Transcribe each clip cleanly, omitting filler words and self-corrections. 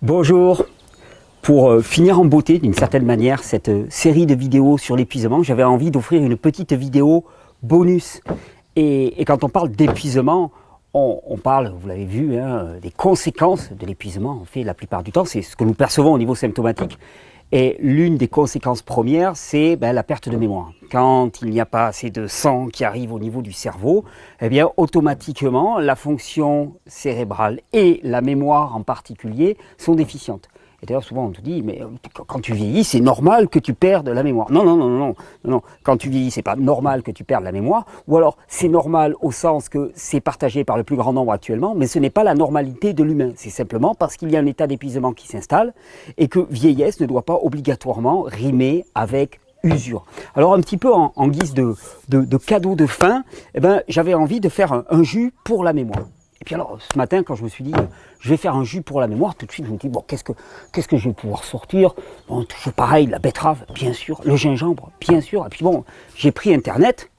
Bonjour. Pour finir en beauté d'une certaine manière cette série de vidéos sur l'épuisement, j'avais envie d'offrir une petite vidéo bonus. Et quand on parle d'épuisement, on parle, vous l'avez vu, des conséquences de l'épuisement. En fait, la plupart du temps, c'est ce que nous percevons au niveau symptomatique. Et l'une des conséquences premières, c'est la perte de mémoire. Quand il n'y a pas assez de sang qui arrive au niveau du cerveau, eh bien, automatiquement, la fonction cérébrale et la mémoire en particulier sont déficientes. Et d'ailleurs, souvent, on te dit, mais quand tu vieillis, c'est normal que tu perdes la mémoire. Non. Quand tu vieillis, c'est pas normal que tu perdes la mémoire. Ou alors, c'est normal au sens que c'est partagé par le plus grand nombre actuellement, mais ce n'est pas la normalité de l'humain. C'est simplement parce qu'il y a un état d'épuisement qui s'installe et que vieillesse ne doit pas obligatoirement rimer avec usure. Alors, un petit peu en guise de cadeau de fin, j'avais envie de faire un jus pour la mémoire. Et puis alors, ce matin, quand je me suis dit, je vais faire un jus pour la mémoire, tout de suite, je me dis, bon, qu'est-ce que je vais pouvoir sortir? Bon, toujours pareil, la betterave, bien sûr, le gingembre, bien sûr. Et puis bon, j'ai pris Internet,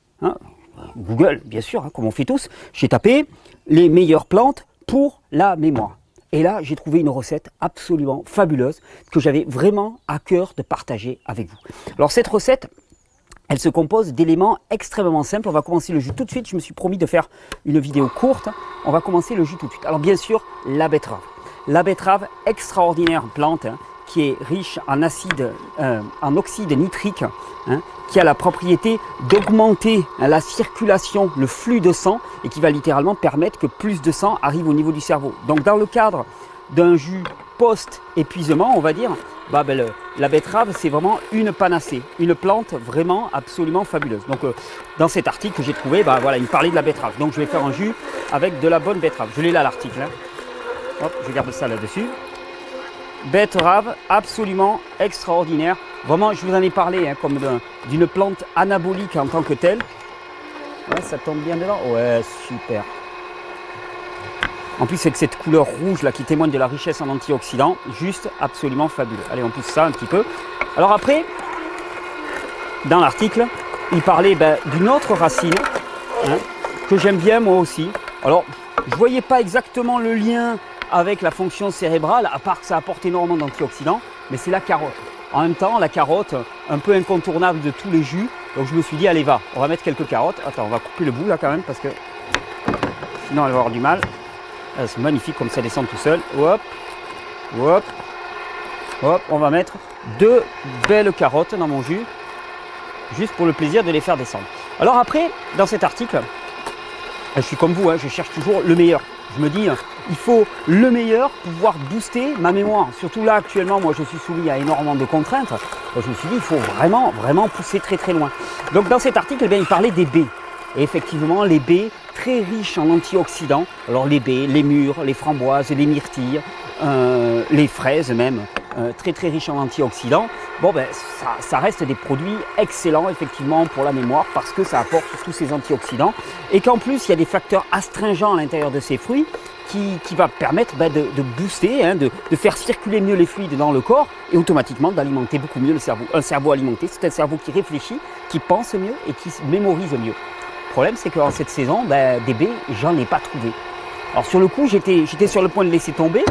Google, bien sûr, comme on fait tous. J'ai tapé les meilleures plantes pour la mémoire. Et là, j'ai trouvé une recette absolument fabuleuse que j'avais vraiment à cœur de partager avec vous. Alors, cette recette, elle se compose d'éléments extrêmement simples. On va commencer le jus tout de suite. Je me suis promis de faire une vidéo courte. On va commencer le jus tout de suite. Alors bien sûr, la betterave. La betterave, extraordinaire plante qui est riche en en oxyde nitrique, qui a la propriété d'augmenter la circulation, le flux de sang et qui va littéralement permettre que plus de sang arrive au niveau du cerveau. Donc dans le cadre d'un jus post-épuisement, on va dire, la betterave, c'est vraiment une panacée, une plante vraiment absolument fabuleuse. Donc, dans cet article que j'ai trouvé, il me parlait de la betterave. Donc, je vais faire un jus avec de la bonne betterave. Je l'ai là, l'article. Hop, je garde ça là-dessus. Betterave, absolument extraordinaire. Vraiment, je vous en ai parlé comme d'une plante anabolique en tant que telle. Ouais, ça tombe bien dedans. Ouais, super. En plus, avec cette couleur rouge là qui témoigne de la richesse en antioxydants, juste absolument fabuleux. Allez, on pousse ça un petit peu. Alors après, dans l'article, il parlait d'une autre racine que j'aime bien moi aussi. Alors, je ne voyais pas exactement le lien avec la fonction cérébrale, à part que ça apporte énormément d'antioxydants, mais c'est la carotte. En même temps, la carotte, un peu incontournable de tous les jus. Donc je me suis dit, allez va, on va mettre quelques carottes. Attends, on va couper le bout là quand même, parce que sinon elle va avoir du mal. C'est magnifique comme ça descend tout seul. Hop, hop, hop. On va mettre 2 belles carottes dans mon jus, juste pour le plaisir de les faire descendre. Alors après, dans cet article, je suis comme vous, je cherche toujours le meilleur. Je me dis, il faut le meilleur pour pouvoir booster ma mémoire. Surtout là, actuellement, moi, je suis soumis à énormément de contraintes. Je me suis dit, il faut vraiment pousser très très loin. Donc dans cet article, il parlait des baies. Et effectivement, les baies, très riches en antioxydants. Alors les baies, les mûres, les framboises, les myrtilles, les fraises même, très très riches en antioxydants. Ça reste des produits excellents effectivement pour la mémoire parce que ça apporte tous ces antioxydants. Et qu'en plus, il y a des facteurs astringents à l'intérieur de ces fruits qui va permettre de booster, de faire circuler mieux les fluides dans le corps et automatiquement d'alimenter beaucoup mieux le cerveau. Un cerveau alimenté, c'est un cerveau qui réfléchit, qui pense mieux et qui mémorise mieux. Le problème, c'est qu'en cette saison, des baies, j'en ai pas trouvé. Alors sur le coup, j'étais sur le point de laisser tomber.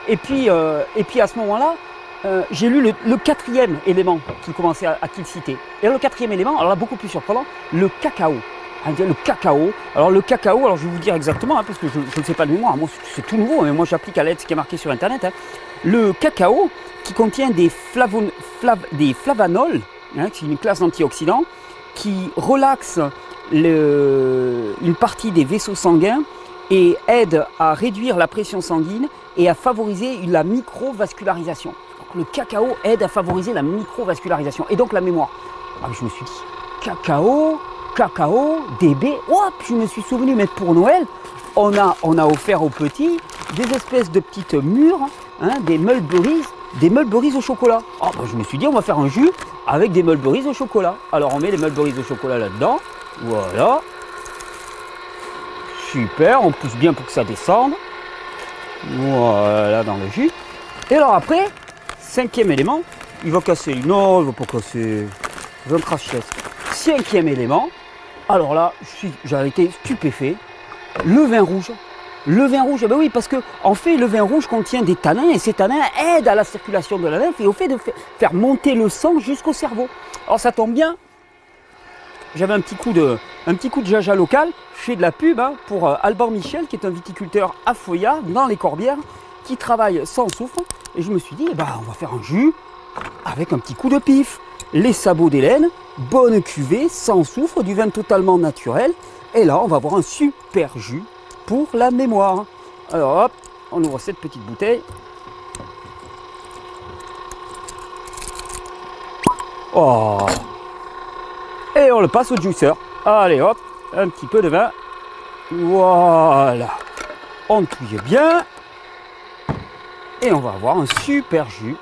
Et puis à ce moment-là, j'ai lu le 4e élément qu'il commençait à citer. Et alors, le 4e élément, alors là, beaucoup plus surprenant, le cacao. Le cacao. Alors le cacao, alors je vais vous dire exactement, parce que je ne sais pas de mémoire, moi c'est tout nouveau, mais moi j'applique à l'aide ce qui est marqué sur Internet. Le cacao qui contient des flavanols, qui est une classe d'antioxydants, qui relaxe une partie des vaisseaux sanguins et aide à réduire la pression sanguine et à favoriser la microvascularisation. Donc, le cacao aide à favoriser la microvascularisation et donc la mémoire. Alors, je me suis dit, cacao, des baies. Hop, je me suis souvenu, mais pour Noël, on a offert aux petits des espèces de petites mûres, des mulberries au chocolat. Je me suis dit, on va faire un jus avec des mulberries au chocolat. Alors on met les mulberries au chocolat là-dedans. Voilà. Super, on pousse bien pour que ça descende. Voilà, dans le jus. Et alors après, 5e élément, il va casser. Non, il va pas casser. Il va me cracher. 5e élément, alors là, j'ai été stupéfait. Le vin rouge. Le vin rouge, ben oui, parce que en fait, le vin rouge contient des tanins et ces tanins aident à la circulation de la lymphe et au fait de faire monter le sang jusqu'au cerveau. Alors ça tombe bien, j'avais un petit coup de jaja local, je fais de la pub pour Alban Michel, qui est un viticulteur à Foya, dans les Corbières, qui travaille sans soufre. Et je me suis dit, on va faire un jus avec un petit coup de pif. Les sabots d'Hélène, bonne cuvée, sans soufre, du vin totalement naturel. Et là, on va avoir un super jus pour la mémoire. Alors hop, on ouvre cette petite bouteille. Oh! Et on le passe au juicer. Allez hop, un petit peu de vin. Voilà. On touille bien. Et on va avoir un super jus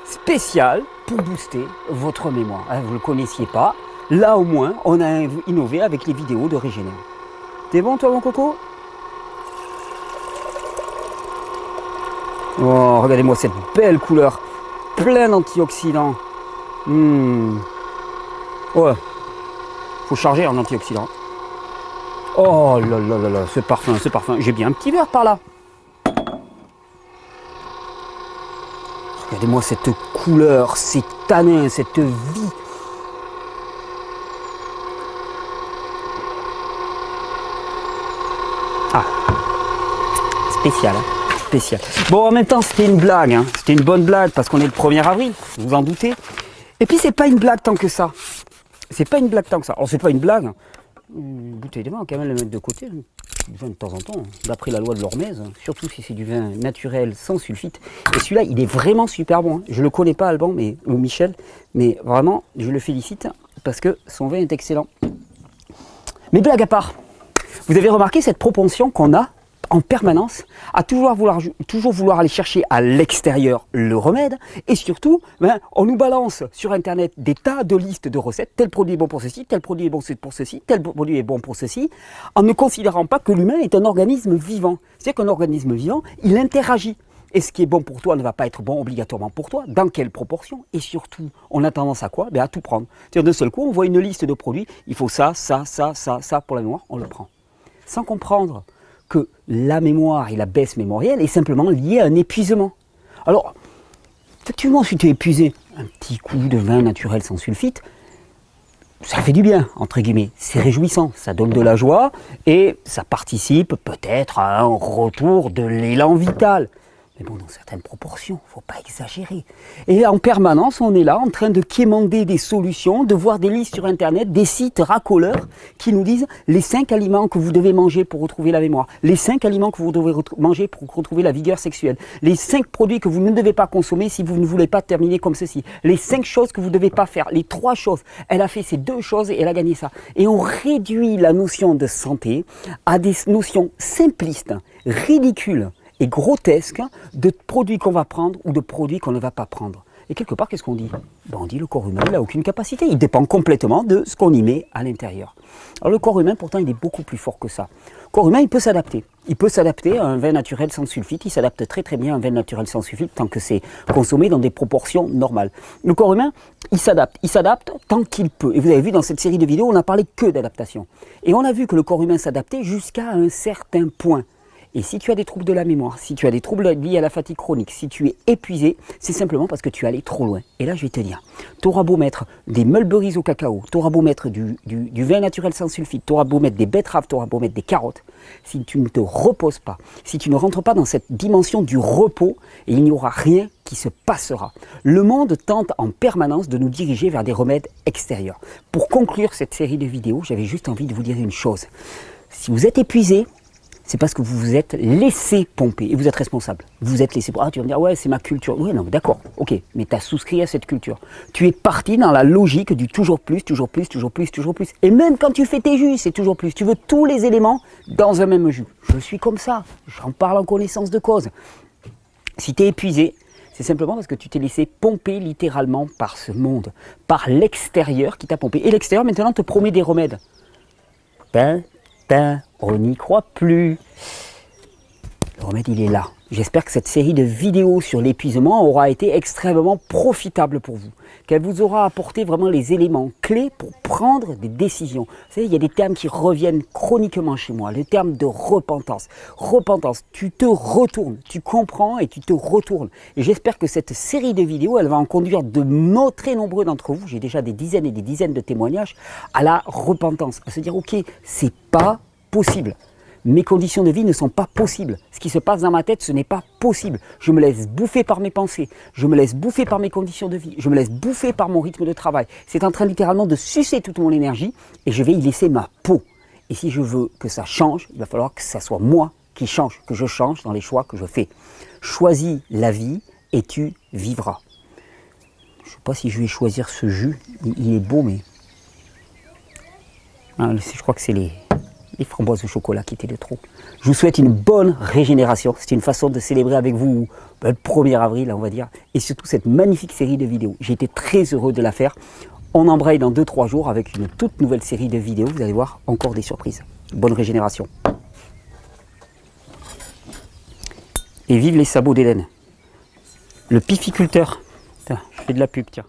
spécial pour booster votre mémoire. Vous ne le connaissiez pas. Là au moins, on a innové avec les vidéos de Régénère. T'es bon toi mon coco? Oh, regardez-moi cette belle couleur, plein d'antioxydants. Ouais, faut charger en antioxydants. Oh là là là là, ce parfum. J'ai bien un petit verre par là. Regardez-moi cette couleur, ces tanins, cette vie. Ah, spécial, hein, spécial. Bon, en même temps, c'était une blague, hein. C'était une bonne blague parce qu'on est le 1er avril, vous vous en doutez. Et puis, c'est pas une blague tant que ça. C'est pas une blague tant que ça. Alors, c'est pas une blague. Une bouteille de vin, on va quand même le mettre de côté. Du vin de temps en temps, d'après la loi de l'Hormèse, surtout si c'est du vin naturel sans sulfite. Et celui-là, il est vraiment super bon. Je le connais pas, Alban, ou Michel, mais vraiment, je le félicite parce que son vin est excellent. Mais blague à part, vous avez remarqué cette propension qu'on a en permanence à toujours vouloir aller chercher à l'extérieur le remède et surtout on nous balance sur internet des tas de listes de recettes, tel produit est bon pour ceci, tel produit est bon pour ceci, tel produit est bon pour ceci, en ne considérant pas que l'humain est un organisme vivant. C'est-à-dire qu'un organisme vivant, il interagit. Et ce qui est bon pour toi ne va pas être bon obligatoirement pour toi. Dans quelle proportion? Et surtout, on a tendance à quoi? À tout prendre. C'est-à-dire d'un seul coup, on voit une liste de produits, il faut ça pour la mémoire, on le prend. Sans comprendre que la mémoire et la baisse mémorielle est simplement liée à un épuisement. Alors, effectivement, si tu es épuisé, un petit coup de vin naturel sans sulfite, ça fait du bien, entre guillemets. C'est réjouissant, ça donne de la joie et ça participe peut-être à un retour de l'élan vital. Mais bon, dans certaines proportions, il ne faut pas exagérer. Et en permanence, on est là en train de quémander des solutions, de voir des listes sur Internet, des sites racoleurs qui nous disent les 5 aliments que vous devez manger pour retrouver la mémoire, les 5 aliments que vous devez manger pour retrouver la vigueur sexuelle, les 5 produits que vous ne devez pas consommer si vous ne voulez pas terminer comme ceci, les 5 choses que vous ne devez pas faire, les 3 choses. Elle a fait ces 2 choses et elle a gagné ça. Et on réduit la notion de santé à des notions simplistes, ridicules et grotesque de produits qu'on va prendre ou de produits qu'on ne va pas prendre. Et quelque part, qu'est-ce qu'on dit? On dit le corps humain n'a aucune capacité. Il dépend complètement de ce qu'on y met à l'intérieur. Alors le corps humain, pourtant, il est beaucoup plus fort que ça. Le corps humain, il peut s'adapter. Il peut s'adapter à un vin naturel sans sulfite. Il s'adapte très très bien à un vin naturel sans sulfite tant que c'est consommé dans des proportions normales. Le corps humain, il s'adapte tant qu'il peut. Et vous avez vu dans cette série de vidéos, on n'a parlé que d'adaptation. Et on a vu que le corps humain s'adaptait jusqu'à un certain point. Et si tu as des troubles de la mémoire, si tu as des troubles liés à la fatigue chronique, si tu es épuisé, c'est simplement parce que tu es allé trop loin. Et là, je vais te dire, tu auras beau mettre des mulberries au cacao, tu auras beau mettre du vin naturel sans sulfite, tu auras beau mettre des betteraves, tu auras beau mettre des carottes, si tu ne te reposes pas, si tu ne rentres pas dans cette dimension du repos, il n'y aura rien qui se passera. Le monde tente en permanence de nous diriger vers des remèdes extérieurs. Pour conclure cette série de vidéos, j'avais juste envie de vous dire une chose. Si vous êtes épuisé, c'est parce que vous vous êtes laissé pomper et vous êtes responsable. Vous êtes laissé pomper. Ah, tu vas me dire, ouais, c'est ma culture. Oui, non, d'accord, ok, mais tu as souscrit à cette culture. Tu es parti dans la logique du toujours plus, toujours plus, toujours plus, toujours plus. Et même quand tu fais tes jus, c'est toujours plus. Tu veux tous les éléments dans un même jus. Je suis comme ça, j'en parle en connaissance de cause. Si tu es épuisé, c'est simplement parce que tu t'es laissé pomper littéralement par ce monde, par l'extérieur qui t'a pompé. Et l'extérieur maintenant te promet des remèdes. On n'y croit plus. Le remède, il est là. J'espère que cette série de vidéos sur l'épuisement aura été extrêmement profitable pour vous, qu'elle vous aura apporté vraiment les éléments clés pour prendre des décisions. Vous savez, il y a des termes qui reviennent chroniquement chez moi, le terme de repentance. Repentance, tu te retournes, tu comprends et tu te retournes. Et j'espère que cette série de vidéos, elle va en conduire de très nombreux d'entre vous, j'ai déjà des dizaines et des dizaines de témoignages, à la repentance, à se dire ok, c'est pas possible. Mes conditions de vie ne sont pas possibles. Ce qui se passe dans ma tête, ce n'est pas possible. Je me laisse bouffer par mes pensées. Je me laisse bouffer par mes conditions de vie. Je me laisse bouffer par mon rythme de travail. C'est en train littéralement de sucer toute mon énergie et je vais y laisser ma peau. Et si je veux que ça change, il va falloir que ça soit moi qui change, que je change dans les choix que je fais. Choisis la vie et tu vivras. Je ne sais pas si je vais choisir ce jus. Il est beau, mais... je crois que c'est les framboises au chocolat qui étaient de trop. Je vous souhaite une bonne régénération. C'est une façon de célébrer avec vous le 1er avril, on va dire. Et surtout cette magnifique série de vidéos. J'ai été très heureux de la faire. On embraye dans 2-3 jours avec une toute nouvelle série de vidéos. Vous allez voir encore des surprises. Bonne régénération. Et vive les sabots d'Hélène. Le pificulteur. Tiens, je fais de la pub, tiens.